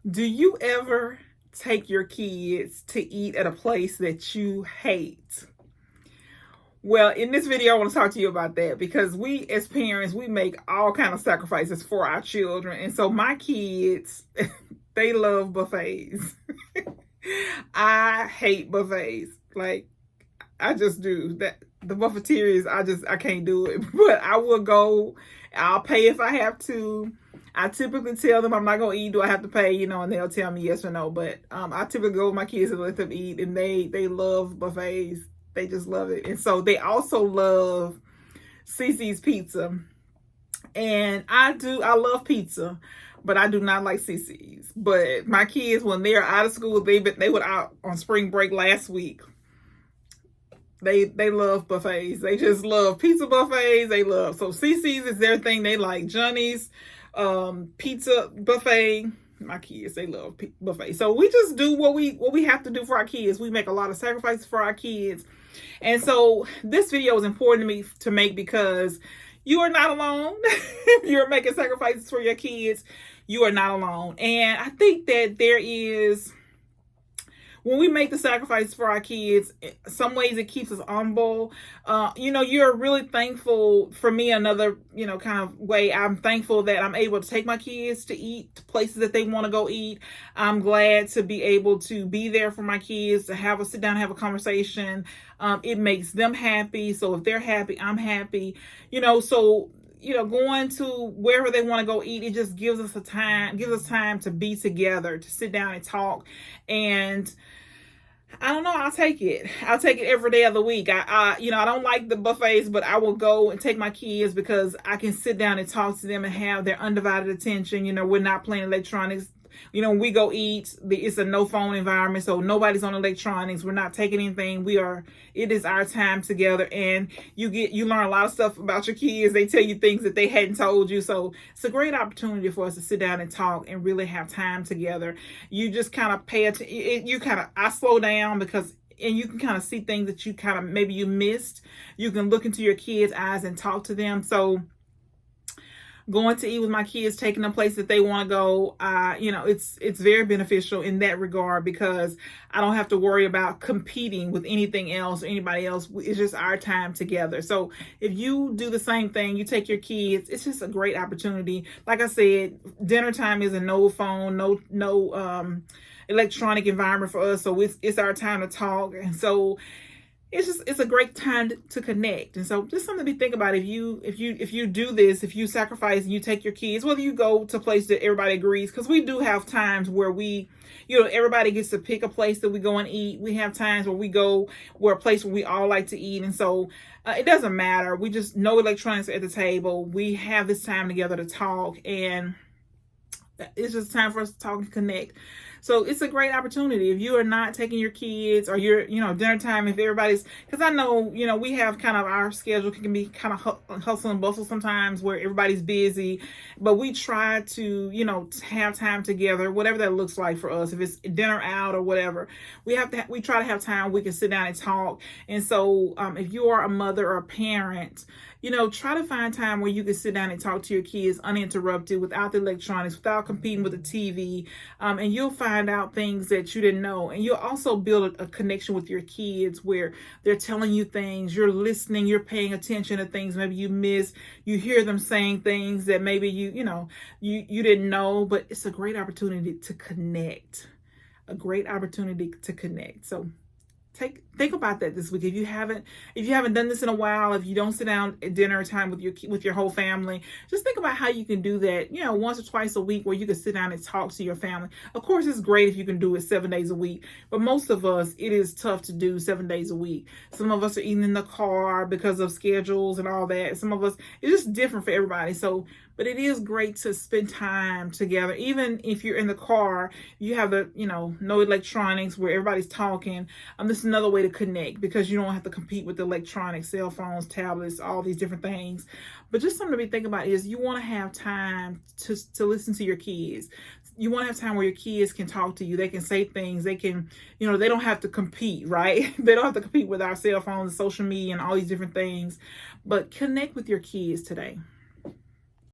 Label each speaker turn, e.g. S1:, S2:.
S1: Do you ever take your kids to eat at a place that you hate? Well, in this video, I want to talk to you about that because we as parents, we make all kind of sacrifices for our children. And so my kids, they love buffets. I hate buffets. Like, I just do. That the buffeterias, I can't do it. But I will go, I'll pay if I have to. I typically tell them I'm not gonna eat. Do I have to pay? And they'll tell me yes or no. But I typically go with my kids and let them eat, and they love buffets. They just love it, and so they also love Cece's Pizza. And I love pizza, but I do not like Cece's. But my kids, when they're out of school, they were out on spring break last week. They love buffets. They just love pizza buffets. They love, so Cece's is their thing. They like Johnny's pizza buffet. My kids, they love buffet. So we just do what we have to do for our kids. We make a lot of sacrifices for our kids. And so this video is important to me to make because you are not alone. If you're making sacrifices for your kids, you are not alone. And I think that there is, when we make the sacrifice for our kids, some ways it keeps us humble. You're really thankful. For me, another, kind of way, I'm thankful that I'm able to take my kids to eat to places that they want to go eat. I'm glad to be able to be there for my kids, to sit down and have a conversation. It makes them happy. So if they're happy, I'm happy. Going to wherever they want to go eat, it just gives us time to be together, to sit down and talk. And I don't know, I'll take it every day of the week. I don't like the buffets, but I will go and take my kids because I can sit down and talk to them and have their undivided attention. We're not playing electronics. When we go eat, it's a no phone environment, so nobody's on electronics. We're not taking anything. It is our time together, and you learn a lot of stuff about your kids. They tell you things that they hadn't told you, so it's a great opportunity for us to sit down and talk and really have time together. You just kind of pay attention. I slow down and you can kind of see things that you kind of maybe you missed. You can look into your kids' eyes and talk to them. So going to eat with my kids, taking them places that they want to go, it's very beneficial in that regard because I don't have to worry about competing with anything else or anybody else. It's just our time together. So if you do the same thing, you take your kids, it's just a great opportunity. Like I said, dinner time is a no phone, no electronic environment for us. So it's our time to talk. And so it's a great time to connect. And so just something to think about. If you do this, if you sacrifice and you take your kids, whether you go to a place that everybody agrees, because we do have times where everybody gets to pick a place that we go and eat. We have times where we go a place where we all like to eat. And so it doesn't matter. We just, no electronics at the table. We have this time together to talk, and it's just time for us to talk and connect. So it's a great opportunity. If you are not taking your kids, or you're, dinner time, if everybody's, because I know, we have kind of, our schedule can be kind of hustle and bustle sometimes where everybody's busy, but we try to, have time together, whatever that looks like for us. If it's dinner out or whatever, we try to have time we can sit down and talk. And so if you are a mother or a parent, try to find time where you can sit down and talk to your kids uninterrupted, without the electronics, without competing with the TV. And you'll find out things that you didn't know. And you'll also build a connection with your kids where they're telling you things, you're listening, you're paying attention to things maybe you miss. You hear them saying things that maybe you didn't know, but it's a great opportunity to connect. So think about that this week. If you haven't done this in a while, if you don't sit down at dinner time with your whole family, just think about how you can do that, once or twice a week, where you can sit down and talk to your family. Of course, it's great if you can do it 7 days a week, but most of us, it is tough to do 7 days a week. Some of us are eating in the car because of schedules and all that. Some of us, it's just different for everybody. So, but it is great to spend time together. Even if you're in the car, you have no electronics, where everybody's talking. This is another way to connect, because you don't have to compete with the electronics, cell phones, tablets, all these different things. But just something to be thinking about is you want to have time to listen to your kids. You want to have time where your kids can talk to you. They can say things. They can, they don't have to compete, right? They don't have to compete with our cell phones, social media, and all these different things. But connect with your kids today.